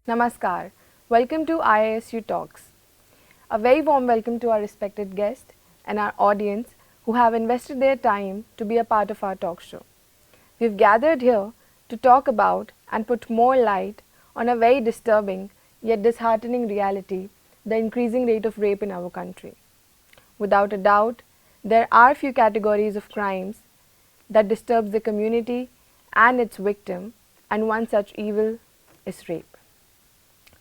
Namaskar. Welcome to IISU Talks. A very warm welcome to our respected guest and our audience who have invested their time to be a part of our talk show. We've gathered here to talk about and put more light on a very disturbing yet disheartening reality, the increasing rate of rape in our country. Without a doubt, there are few categories of crimes that disturbs the community and its victim, and one such evil is rape.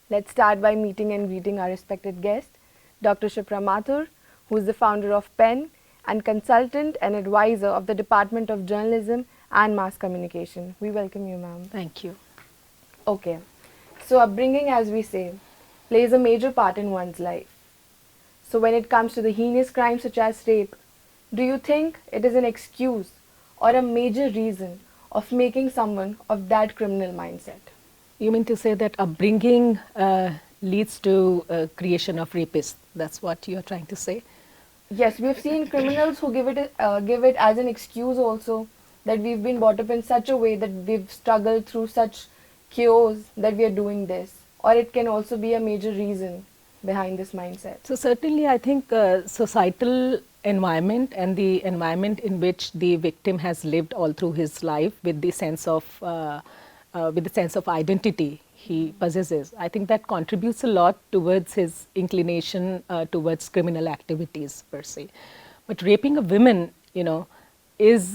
Let's start by meeting and greeting our respected guest, Dr. Shipra Mathur, who is the founder of PEN and consultant and advisor of the Department of Journalism and Mass Communication. We welcome you, ma'am. Thank you. Okay, so upbringing, as we say, plays a major part in one's life. So when it comes to the heinous crimes such as rape, do you think it is an excuse or a major reason of making someone of that criminal mindset? You mean to say that upbringing leads to creation of rapists? That's what you're trying to say? Yes, we've seen criminals who give it as an excuse also, that we've been brought up in such a way that we've struggled through such chaos that we are doing this, or it can also be a major reason behind this mindset. So certainly I think societal environment and the environment in which the victim has lived all through his life with the sense of identity he possesses, I think that contributes a lot towards his inclination towards criminal activities per se. But raping a woman, is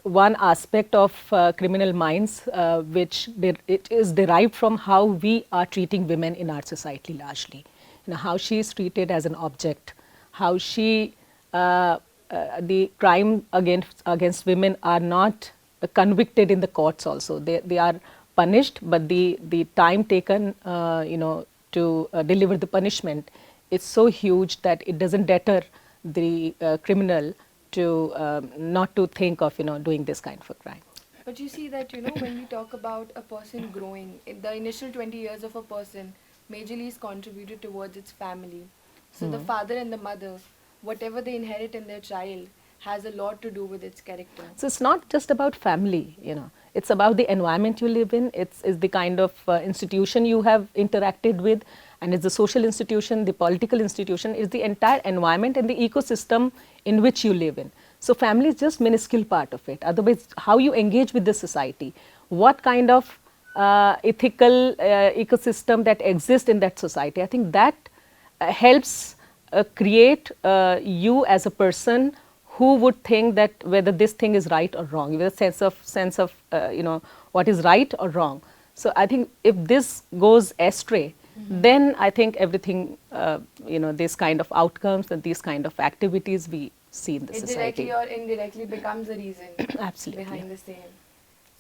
one aspect of criminal minds which it is derived from how we are treating women in our society largely. How she is treated as an object, how she the crime against women are not convicted in the courts also. They are punished, but the time taken to deliver the punishment is so huge that it doesn't deter the criminal to not to think of doing this kind of a crime. But you see that, when we talk about a person growing, in the initial 20 years of a person majorly is contributed towards its family. So the father and the mother, whatever they inherit in their child, has a lot to do with its character. So it's not just about family, it's about the environment you live in, it's the kind of institution you have interacted with, and it's the social institution, the political institution, it's the entire environment and the ecosystem in which you live in. So family is just minuscule part of it. Otherwise, how you engage with the society, what kind of ethical ecosystem that exists in that society, I think that helps create you as a person who would think that whether this thing is right or wrong, with a sense of what is right or wrong. So I think if this goes astray, then I think everything, this kind of outcomes and these kind of activities we see in the society. Directly or indirectly becomes a reason Absolutely behind the same.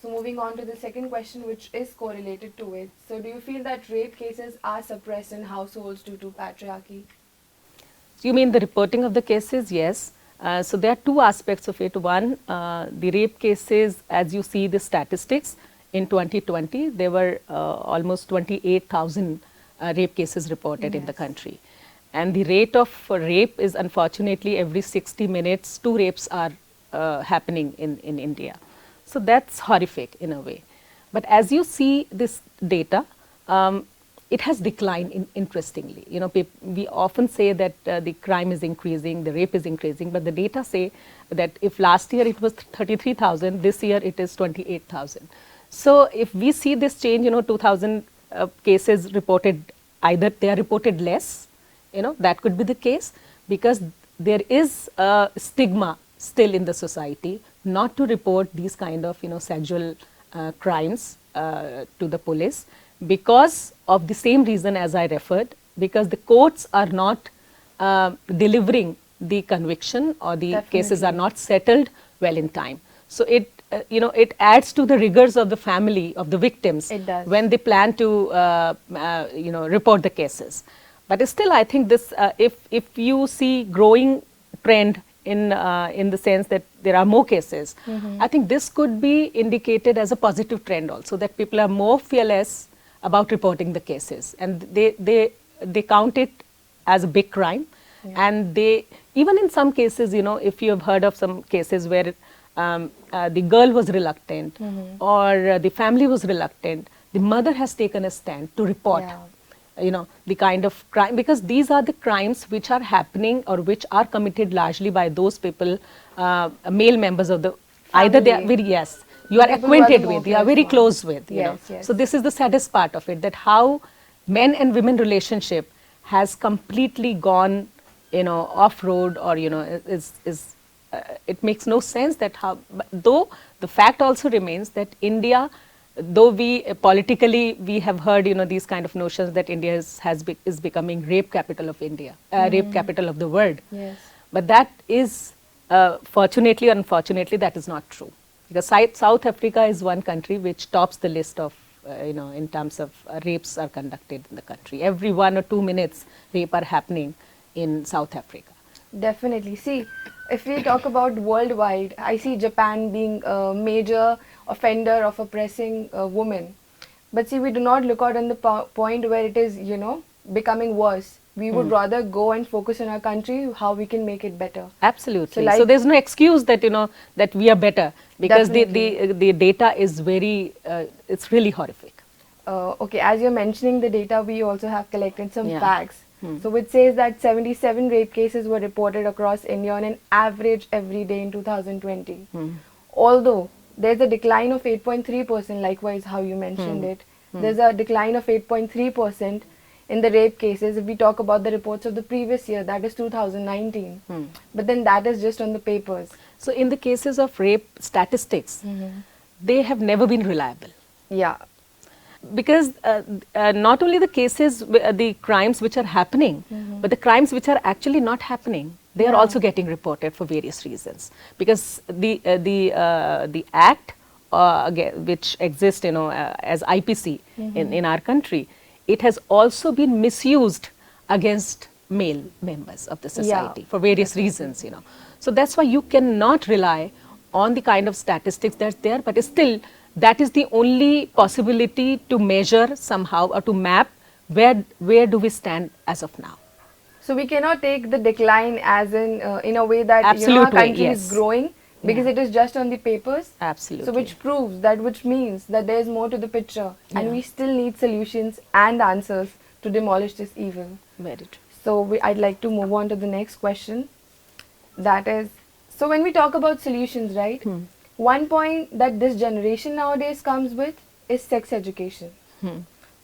So moving on to the second question, which is correlated to it. So do you feel that rape cases are suppressed in households due to patriarchy? You mean the reporting of the cases? Yes. So there are two aspects of it. One, the rape cases, as you see the statistics, in 2020, there were almost 28,000 rape cases reported in the country. And the rate of rape is, unfortunately, every 60 minutes, 2 rapes are happening in India. So that's horrific in a way. But as you see this data, it has declined interestingly. We often say that the crime is increasing, the rape is increasing, but the data say that if last year it was 33,000, this year it is 28,000. So if we see this change, 2,000 cases reported, either they are reported less, that could be the case, because there is a stigma still in the society not to report these kind of, sexual crimes to the police, because of the same reason as I referred, because the courts are not delivering the conviction, or the Definitely. cases are not settled well in time. So it it adds to the rigors of the family of the victims when they plan to report the cases. But still, I think this if you see growing trend in the sense that there are more cases, I think this could be indicated as a positive trend also, that people are more fearless about reporting the cases, and they count it as a big crime. And they, even in some cases, if you have heard of some cases where the girl was reluctant or the family was reluctant, the mother has taken a stand to report, Yeah. the kind of crime, because these are the crimes which are happening or which are committed largely by those people, male members of the, either they are Family. very, yes, you The are people who are the acquainted more with, you are close very ones. close with, Yes, So yes. this is the saddest part of it, that how men and women relationship has completely gone, off road, or is it makes no sense that how, though the fact also remains that India, though we politically we have heard these kind of notions that India is becoming rape capital of India, rape capital of the world, Yes. but that is fortunately or unfortunately that is not true, because South Africa is one country which tops the list of in terms of rapes are conducted in the country. Every 1 or 2 minutes rape are happening in South Africa. Definitely. See, if we talk about worldwide, I see Japan being a major offender of oppressing women. But see, we do not look out on the point where it is, becoming worse. We would rather go and focus on our country, how we can make it better. So, Absolutely. So like, there's no excuse that that we are better, because definitely. the data is very it's really horrific. Okay, as you're mentioning the data, we also have collected some Yeah. facts. So, which says that 77 rape cases were reported across India on an average every day in 2020. Although there's a decline of 8.3%, likewise, how you mentioned it, there's a decline of 8.3% in the rape cases if we talk about the reports of the previous year, that is 2019. But then that is just on the papers. So in the cases of rape statistics, they have never been reliable, Yeah, because not only the cases, the crimes which are happening, but the crimes which are actually not happening, they are Yeah. also getting reported for various reasons. Because the act which exists, as IPC in our country, it has also been misused against male members of the society for various reasons, So that's why you cannot rely on the kind of statistics that's there, but still that is the only possibility to measure somehow or to map where do we stand as of now. so we cannot take the decline as in a way that our Absolute way, country is yes. growing, because Yeah. it is just on the papers. So Absolutely. which means that there is more to the picture, and Yeah. we still need solutions and answers to demolish this evil. Very true. So I'd like to move on to the next question. That is, so when we talk about solutions, right? One point that this generation nowadays comes with is sex education.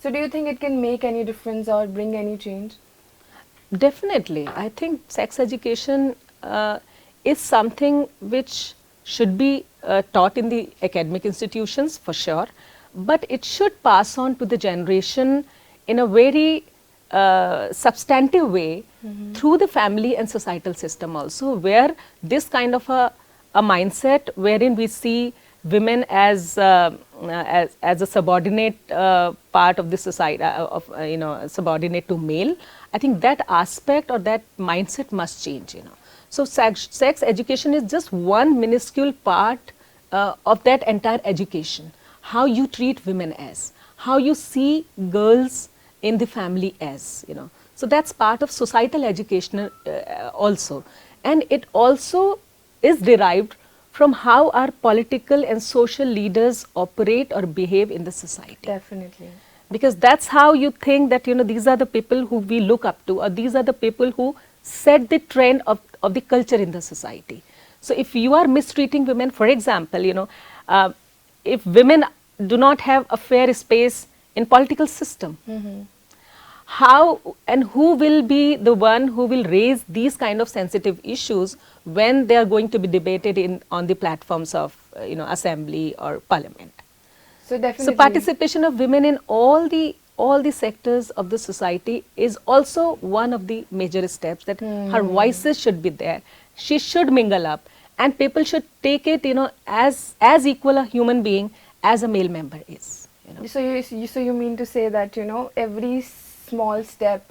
So do you think it can make any difference or bring any change? Definitely. I think sex education is something which should be taught in the academic institutions for sure, but it should pass on to the generation in a very substantive way through the family and societal system also, where this kind of a mindset wherein we see women as a subordinate part of the society, subordinate to male. I think that aspect or that mindset must change. So sex education is just one minuscule part of that entire education. How you treat women as, how you see girls in the family as, So that's part of societal education also, and it also is derived from how our political and social leaders operate or behave in the society. Definitely. Because that's how you think that these are the people who we look up to, or these are the people who set the trend of the culture in the society. So if you are mistreating women, for example, if women do not have a fair space in political system, how and who will be the one who will raise these kind of sensitive issues when they are going to be debated on the platforms of assembly or parliament? So So definitely. participation of women in all the sectors of the society is also one of the major steps, that her voices should be there. She should mingle up, and people should take it as equal a human being as a male member is. So you mean to say that every small step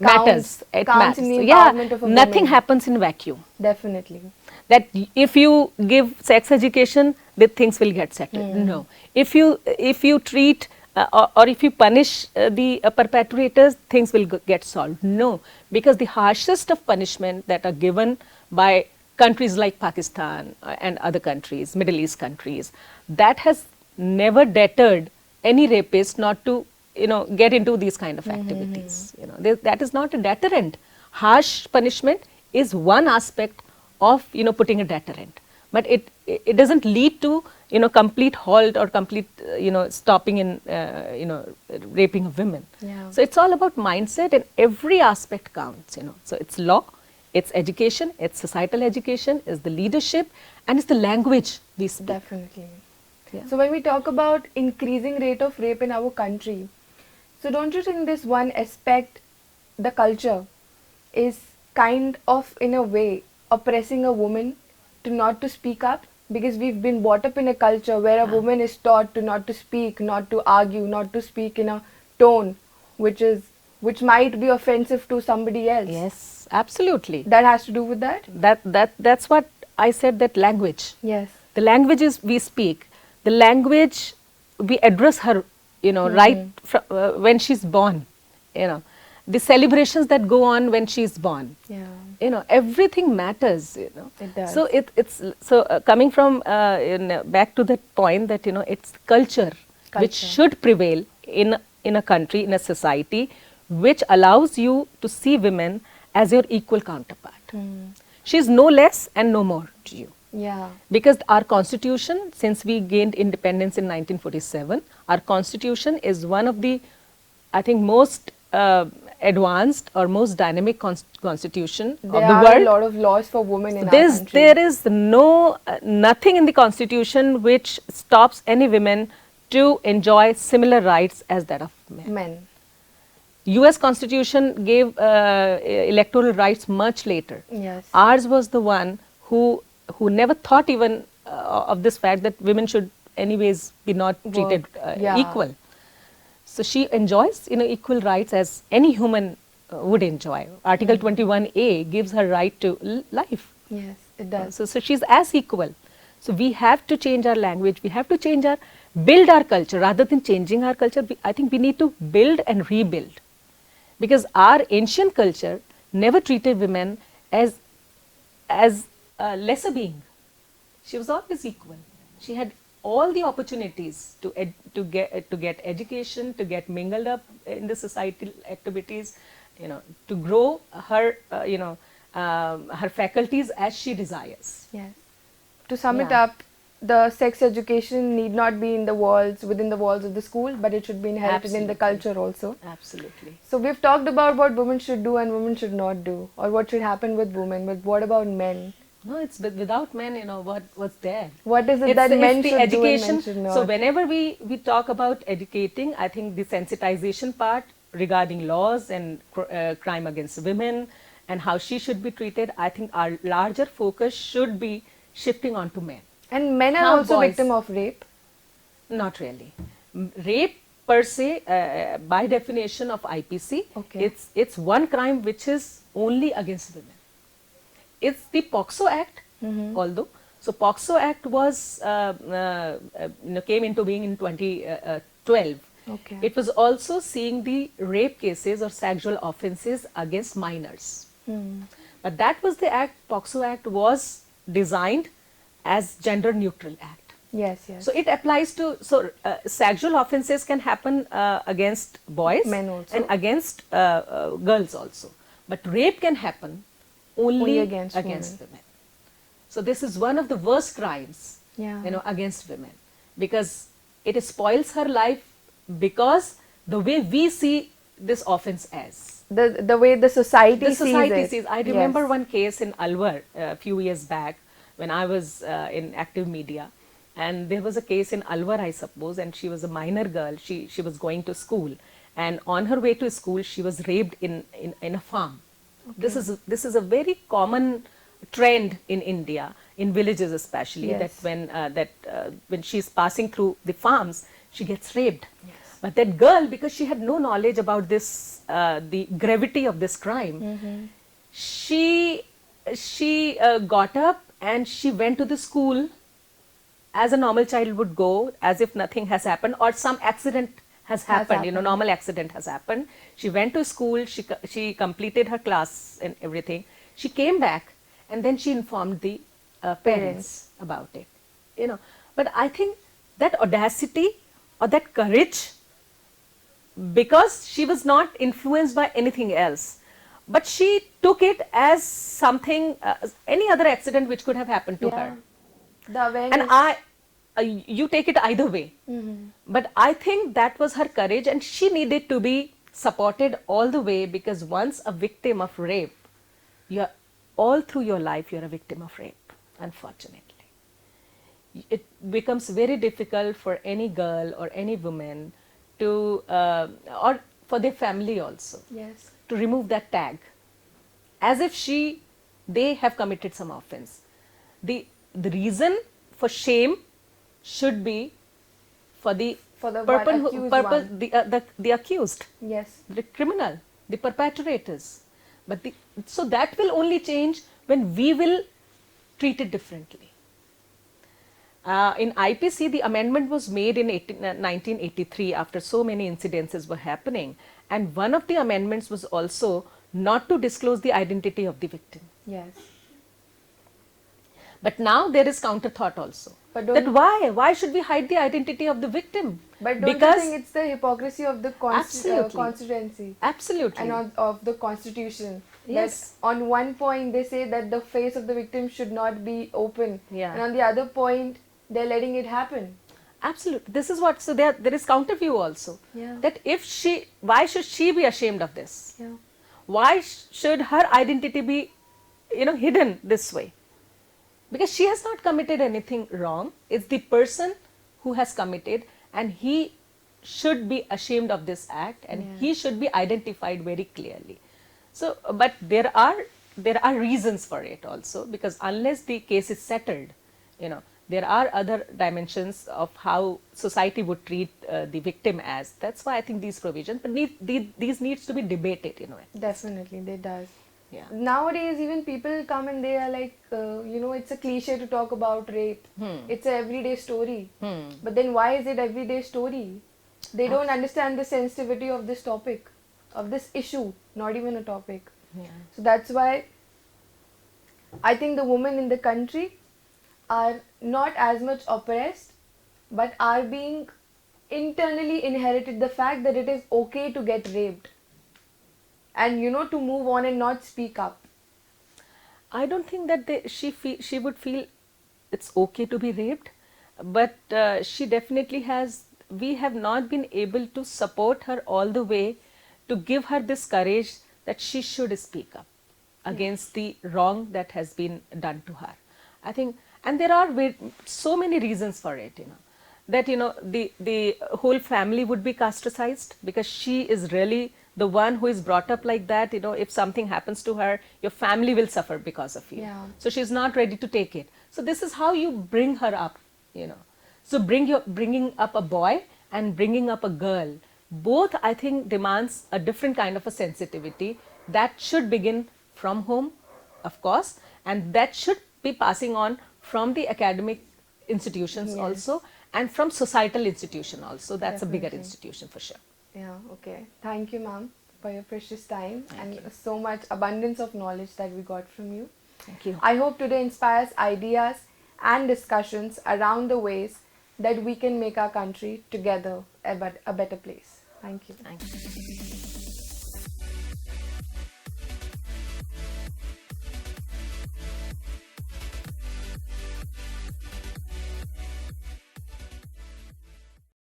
Matters. It counts matters. in the So yeah, empowerment of a nothing woman. happens in vacuum. Definitely. That if you give sex education, the things will get settled. No, if you treat or if you punish the perpetrators, things will get solved. No, because the harshest of punishment that are given by countries like Pakistan and other countries, Middle East countries, that has never deterred any rapist not to, get into these kind of activities. That is not a deterrent. Harsh punishment is one aspect of, putting a deterrent, but it doesn't lead to, complete halt or complete, stopping in, raping of women. Yeah. So it's all about mindset, and every aspect counts. So it's law, it's education, it's societal education, it's the leadership, and it's the language we speak. Definitely. Yeah. So when we talk about increasing rate of rape in our country, so don't you think this one aspect, the culture, is kind of in a way oppressing a woman to not to speak up? Because we've been brought up in a culture where a woman is taught to not to speak, not to argue, not to speak in a tone which might be offensive to somebody else. Yes, absolutely. That has to do with that? That's what I said, that language. Yes. The languages we speak, the language we address her, right when she's born, the celebrations that go on when she's born. Yeah. Everything matters. It does. So it's coming from back to that point that it's culture which should prevail in a country, in a society, which allows you to see women as your equal counterpart. She's no less and no more to you. Yeah. Because our constitution, since we gained independence in 1947, our constitution is one of the, I think, most advanced or most dynamic constitution of the world. There are a lot of laws for women in our country. There is nothing in the constitution which stops any women to enjoy similar rights as that of men. US constitution gave electoral rights much later. Yes. Ours was the one who never thought even of this fact that women should anyways be not treated equal. So she enjoys equal rights as any human would enjoy. Article 21A gives her right to life. Yes, it does. So she's as equal. So we have to change our language, we have to build our culture. Rather than changing our culture, I think we need to build and rebuild. Because our ancient culture never treated women as lesser being. She was always equal. She had all the opportunities to get education, to get mingled up in the societal activities, to grow her her faculties as she desires. Yes. To sum it up, the sex education need not be within the walls of the school, but it should be inherited in the culture also. Absolutely. So we've talked about what women should do and women should not do, or what should happen with women, but what about men? No, it's without men, what's there? What is it that men should do and men should not? So whenever we talk about educating, I think the sensitization part regarding laws and crime against women and how she should be treated, I think our larger focus should be shifting on to men. And men are also victim of rape? Not really. Rape per se, by definition of IPC, it's one crime which is only against women. It's the POXO Act, although. So POXO Act was came into being in 2012. Okay. It was also seeing the rape cases or sexual offences against minors. But that was the act. POXO Act was designed as gender neutral act. Yes, yes. So it applies to, sexual offences can happen against boys, men also, and against girls also. But rape can happen only against women. So this is one of the worst crimes, against women, because it spoils her life, because the way we see this offense as. The way the society sees it. I remember one case in Alwar a few years back when I was in active media, and there was a case in Alwar, I suppose, and she was a minor girl. She was going to school, and on her way to school she was raped in a farm. Okay. This is a very common trend in India, in villages especially, that when she's passing through the farms, she gets raped. Yes. But that girl, because she had no knowledge about this, the gravity of this crime, she got up and she went to the school as a normal child would go, as if nothing has happened or some accident has happened. Normal accident has happened. She went to school, she completed her class and everything. She came back and then she informed the parents about it. But I think that audacity or that courage, because she was not influenced by anything else, but she took it as something, any other accident which could have happened to her. The And awareness. you take it either way. But I think that was her courage, and she needed to be supported all the way, because once a victim of rape, you're all through your life, you're a victim of rape, unfortunately. It becomes very difficult for any girl or any woman to, or for their family also, Yes. to remove that tag, as if they have committed some offense. The reason for shame should be for the For the purpose, one accused one. the accused, Yes. the criminal, the perpetrators. But so that will only change when we will treat it differently. In IPC, the amendment was made in 1983 after so many incidences were happening, and one of the amendments was also not to disclose the identity of the victim. Yes. But now there is counter thought also, But that don't, why should we hide the identity of the victim? but don't you Because think it's the hypocrisy of the absolutely, constituency absolutely, and of the constitution? yes, That on one point they say that the face of the victim should not be open, yeah, and on the other point they're letting it happen. absolutely. This is what, so there is counter view also, Yeah. that why should she be ashamed of this? Yeah. Why should her identity be, hidden this way? Because she has not committed anything wrong. It's the person who has committed, and he should be ashamed of this act, and Yeah. he should be identified very clearly. So, but there are reasons for it also, because unless the case is settled, there are other dimensions of how society would treat the victim as. That's why I think these provisions, but these needs to be debated in a way. Definitely, they does. Yeah. Nowadays, even people come and they are like, it's a cliche to talk about rape. It's an everyday story. But then why is it everyday story? They don't understand the sensitivity of this topic, of this issue, not even a topic. Yeah. So that's why I think the women in the country are not as much oppressed, but are being internally inherited the fact that it is okay to get raped. And to move on and not speak up. I don't think that she would feel it's okay to be raped, but she definitely has. We have not been able to support her all the way to give her this courage that she should speak up against the wrong that has been done to her. I think, and there are so many reasons for it. That the whole family would be castricized, because she is really the one who is brought up like that. If something happens to her, your family will suffer because of you. Yeah. So she's not ready to take it. So this is how you bring her up. So bringing up a boy and bringing up a girl, both I think demands a different kind of a sensitivity that should begin from home, of course, and that should be passing on from the academic institutions. Yes. Also, and from societal institution also. That's a bigger Definitely. institution for sure. Yeah, okay. Thank you, ma'am, for your precious time and you. so much abundance of knowledge that we got from you. Thank you. I hope today inspires ideas and discussions around the ways that we can make our country together a better place. Thank you. Thank you.